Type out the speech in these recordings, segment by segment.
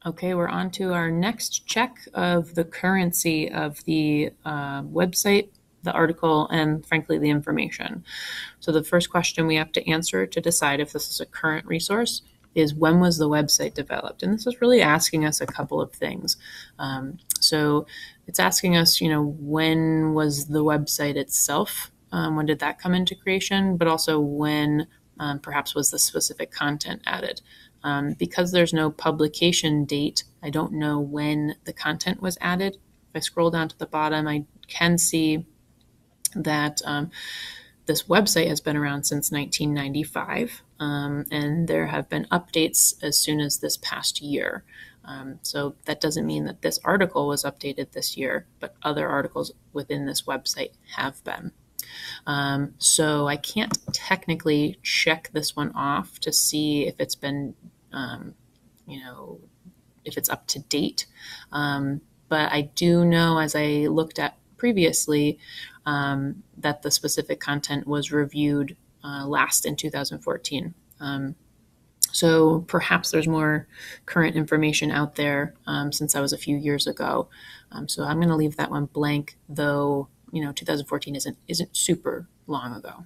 Okay, we're on to our next check of the currency of the website, the article, and frankly, the information. So the first question we have to answer to decide if this is a current resource is, when was the website developed? And this is really asking us a couple of things. So it's asking us, when was the website itself? When did that come into creation? But also when perhaps was the specific content added? Because there's no publication date, I don't know when the content was added. If I scroll down to the bottom, I can see that this website has been around since 1995, and there have been updates as soon as this past year. So that doesn't mean that this article was updated this year, but other articles within this website have been. So I can't technically check this one off to see if it's been, if it's up to date. But I do know, as I looked at previously, that the specific content was reviewed last in 2014. So perhaps there's more current information out there since that was a few years ago. So I'm going to leave that one blank, though 2014 isn't super long ago.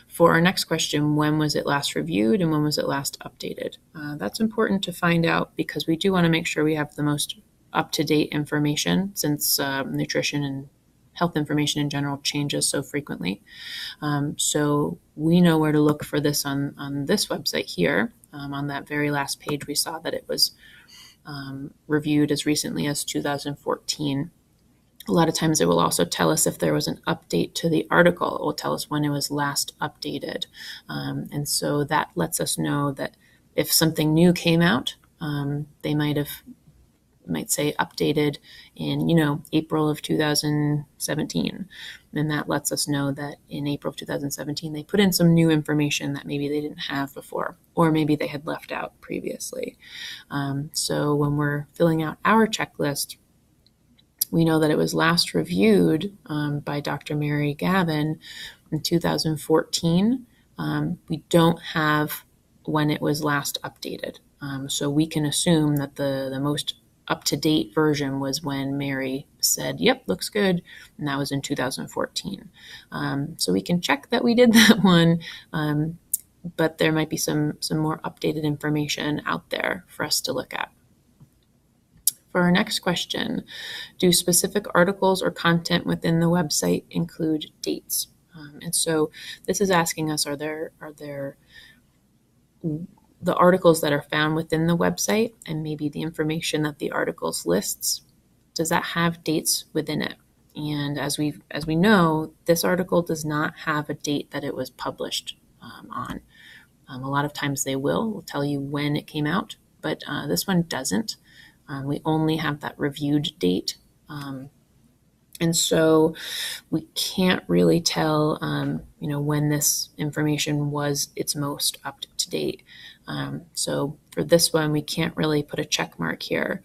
For our next question, when was it last reviewed and when was it last updated? That's important to find out because we do want to make sure we have the most up-to-date information, since nutrition and health information in general changes so frequently. So we know where to look for this on this website here. On that very last page, we saw that it was reviewed as recently as 2014. A lot of times it will also tell us if there was an update to the article. It will tell us when it was last updated. And so that lets us know that if something new came out, they might say updated in, April of 2017. And that lets us know that in April of 2017, they put in some new information that maybe they didn't have before, or maybe they had left out previously. So when we're filling out our checklist, we know that it was last reviewed by Dr. Mary Gavin in 2014. We don't have when it was last updated. So we can assume that the most up-to-date version was when Mary said, yep, looks good, and that was in 2014. So we can check that we did that one, but there might be some more updated information out there for us to look at. For our next question, do specific articles or content within the website include dates? And so this is asking us, are there the articles that are found within the website and maybe the information that the articles lists, does that have dates within it? And as we know, this article does not have a date that it was published on. A lot of times they will tell you when it came out, but this one doesn't. We only have that reviewed date. And so we can't really tell, when this information was its most up to date. So for this one, we can't really put a check mark here.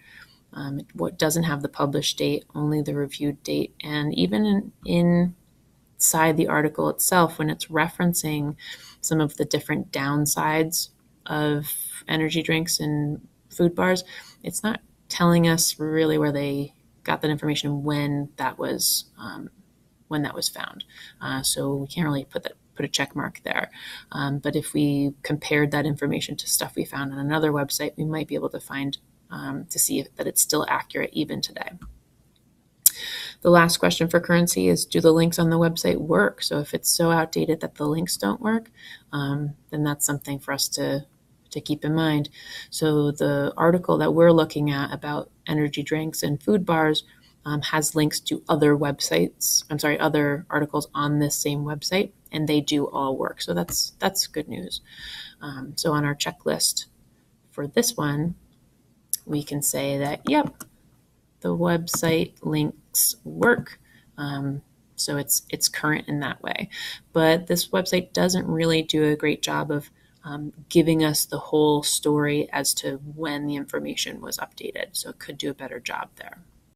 It doesn't have the published date, only the reviewed date. And even inside the article itself, when it's referencing some of the different downsides of energy drinks and food bars, it's not telling us really where they got that information when that was found. So we can't really put a check mark there. But if we compared that information to stuff we found on another website, we might be able to find to see that it's still accurate even today. The last question for currency is, do the links on the website work? So if it's so outdated that the links don't work, then that's something for us to keep in mind. So the article that we're looking at about energy drinks and food bars has links to other articles on this same website, and they do all work. So that's good news. So on our checklist for this one, we can say that, yep, the website links work. So it's current in that way. But this website doesn't really do a great job of giving us the whole story as to when the information was updated. So it could do a better job there.